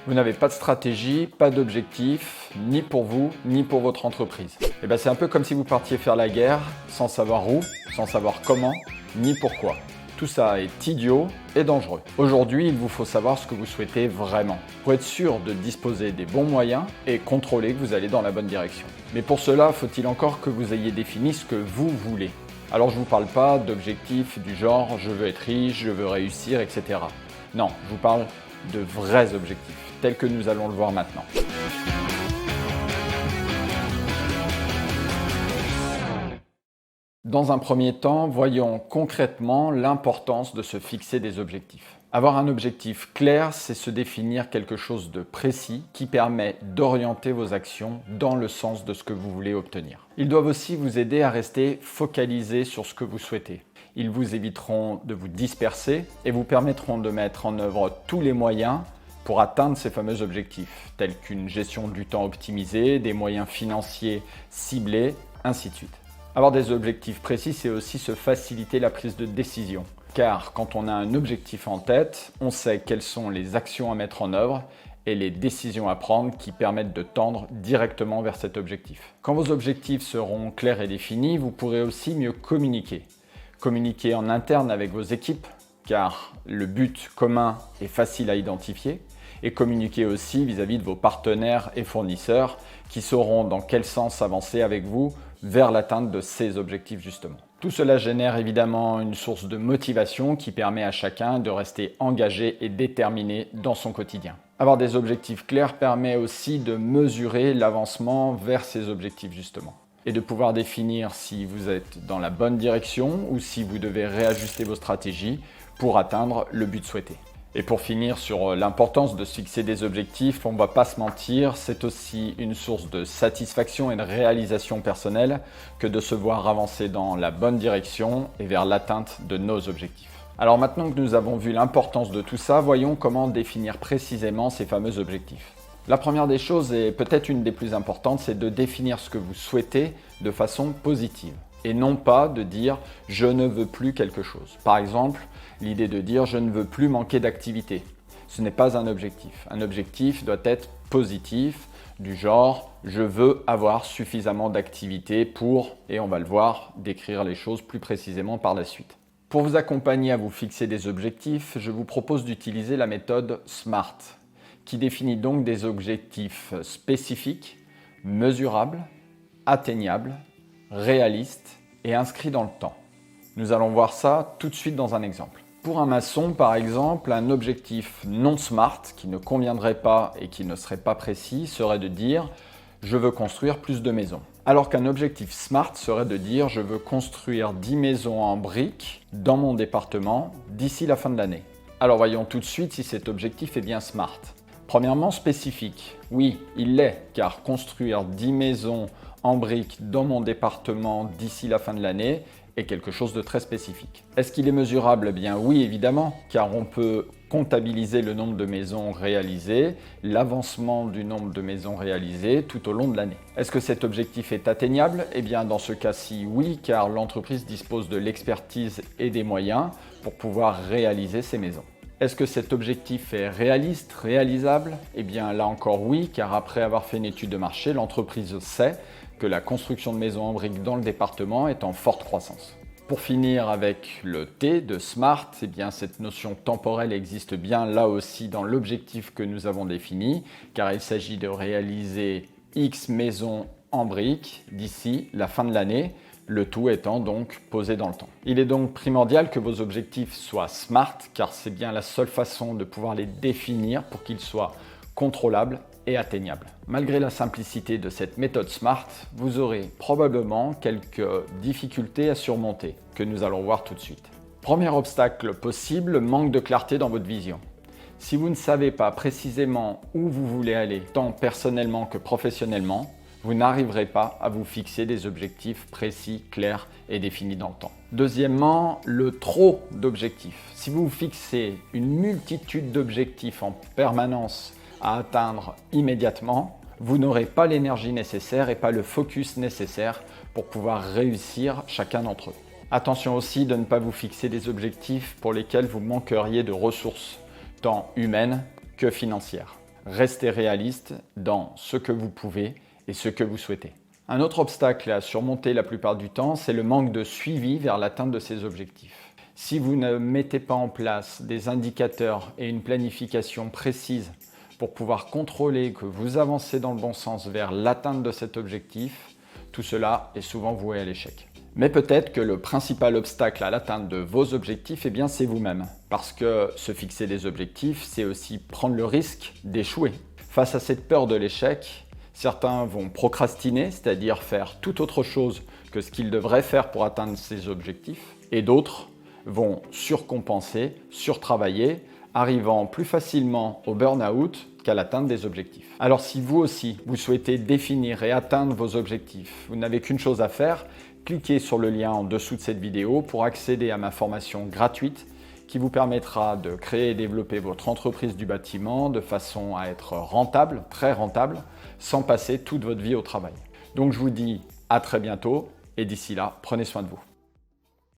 Vous n'avez pas de stratégie, pas d'objectif, ni pour vous, ni pour votre entreprise. Et bien c'est un peu comme si vous partiez faire la guerre sans savoir où, sans savoir comment, ni pourquoi. Tout ça est idiot et dangereux. Aujourd'hui, il vous faut savoir ce que vous souhaitez vraiment, pour être sûr de disposer des bons moyens et contrôler que vous allez dans la bonne direction. Mais pour cela, faut-il encore que vous ayez défini ce que vous voulez. Alors je ne vous parle pas d'objectifs du genre « je veux être riche, je veux réussir, etc. » Non, je vous parle de vrais objectifs, tels que nous allons le voir maintenant. Dans un premier temps, voyons concrètement l'importance de se fixer des objectifs. Avoir un objectif clair, c'est se définir quelque chose de précis qui permet d'orienter vos actions dans le sens de ce que vous voulez obtenir. Ils doivent aussi vous aider à rester focalisé sur ce que vous souhaitez. Ils vous éviteront de vous disperser et vous permettront de mettre en œuvre tous les moyens pour atteindre ces fameux objectifs, tels qu'une gestion du temps optimisée, des moyens financiers ciblés, ainsi de suite. Avoir des objectifs précis, c'est aussi se faciliter la prise de décision. Car quand on a un objectif en tête, on sait quelles sont les actions à mettre en œuvre et les décisions à prendre qui permettent de tendre directement vers cet objectif. Quand vos objectifs seront clairs et définis, vous pourrez aussi mieux communiquer. Communiquer en interne avec vos équipes, car le but commun est facile à identifier, et communiquer aussi vis-à-vis de vos partenaires et fournisseurs qui sauront dans quel sens avancer avec vous vers l'atteinte de ces objectifs justement. Tout cela génère évidemment une source de motivation qui permet à chacun de rester engagé et déterminé dans son quotidien. Avoir des objectifs clairs permet aussi de mesurer l'avancement vers ces objectifs justement et de pouvoir définir si vous êtes dans la bonne direction ou si vous devez réajuster vos stratégies pour atteindre le but souhaité. Et pour finir sur l'importance de se fixer des objectifs, on ne va pas se mentir, c'est aussi une source de satisfaction et de réalisation personnelle que de se voir avancer dans la bonne direction et vers l'atteinte de nos objectifs. Alors maintenant que nous avons vu l'importance de tout ça, voyons comment définir précisément ces fameux objectifs. La première des choses, et peut-être une des plus importantes, c'est de définir ce que vous souhaitez de façon positive. Et non pas de dire « je ne veux plus quelque chose ». Par exemple, l'idée de dire « je ne veux plus manquer d'activité ». Ce n'est pas un objectif. Un objectif doit être positif, du genre « je veux avoir suffisamment d'activité pour », et on va le voir, décrire les choses plus précisément par la suite. Pour vous accompagner à vous fixer des objectifs, je vous propose d'utiliser la méthode SMART, qui définit donc des objectifs spécifiques, mesurables, atteignables, réalistes et inscrits dans le temps. Nous allons voir ça tout de suite dans un exemple. Pour un maçon, par exemple, un objectif non SMART, qui ne conviendrait pas et qui ne serait pas précis, serait de dire « je veux construire plus de maisons ». Alors qu'un objectif SMART serait de dire « je veux construire 10 maisons en briques dans mon département d'ici la fin de l'année ». Alors voyons tout de suite si cet objectif est bien SMART. Premièrement, spécifique. Oui, il l'est, car construire 10 maisons en briques dans mon département d'ici la fin de l'année est quelque chose de très spécifique. Est-ce qu'il est mesurable? Eh bien oui, évidemment, car on peut comptabiliser le nombre de maisons réalisées, l'avancement du nombre de maisons réalisées tout au long de l'année. Est-ce que cet objectif est atteignable? Eh bien dans ce cas-ci, oui, car l'entreprise dispose de l'expertise et des moyens pour pouvoir réaliser ces maisons. Est-ce que cet objectif est réaliste, réalisable? Eh bien là encore oui, car après avoir fait une étude de marché, l'entreprise sait que la construction de maisons en briques dans le département est en forte croissance. Pour finir avec le T de SMART, eh bien cette notion temporelle existe bien là aussi dans l'objectif que nous avons défini, car il s'agit de réaliser X maisons en briques d'ici la fin de l'année, le tout étant donc posé dans le temps. Il est donc primordial que vos objectifs soient SMART, car c'est bien la seule façon de pouvoir les définir pour qu'ils soient contrôlables et atteignables. Malgré la simplicité de cette méthode SMART, vous aurez probablement quelques difficultés à surmonter, que nous allons voir tout de suite. Premier obstacle possible, manque de clarté dans votre vision. Si vous ne savez pas précisément où vous voulez aller, tant personnellement que professionnellement, vous n'arriverez pas à vous fixer des objectifs précis, clairs et définis dans le temps. Deuxièmement, le trop d'objectifs. Si vous vous fixez une multitude d'objectifs en permanence à atteindre immédiatement, vous n'aurez pas l'énergie nécessaire et pas le focus nécessaire pour pouvoir réussir chacun d'entre eux. Attention aussi de ne pas vous fixer des objectifs pour lesquels vous manqueriez de ressources, tant humaines que financières. restez réaliste dans ce que vous pouvez et ce que vous souhaitez. Un autre obstacle à surmonter la plupart du temps, c'est le manque de suivi vers l'atteinte de ces objectifs. Si vous ne mettez pas en place des indicateurs et une planification précise pour pouvoir contrôler que vous avancez dans le bon sens vers l'atteinte de cet objectif, tout cela est souvent voué à l'échec. Mais peut-être que le principal obstacle à l'atteinte de vos objectifs, c'est vous-même. Parce que se fixer des objectifs, c'est aussi prendre le risque d'échouer. Face à cette peur de l'échec, certains vont procrastiner, c'est-à-dire faire tout autre chose que ce qu'ils devraient faire pour atteindre ces objectifs. Et d'autres vont surcompenser, surtravailler, arrivant plus facilement au burn-out qu'à l'atteinte des objectifs. Alors si vous aussi, vous souhaitez définir et atteindre vos objectifs, vous n'avez qu'une chose à faire, cliquez sur le lien en dessous de cette vidéo pour accéder à ma formation gratuite qui vous permettra de créer et développer votre entreprise du bâtiment de façon à être rentable, très rentable, sans passer toute votre vie au travail. Donc je vous dis à très bientôt et d'ici là, prenez soin de vous.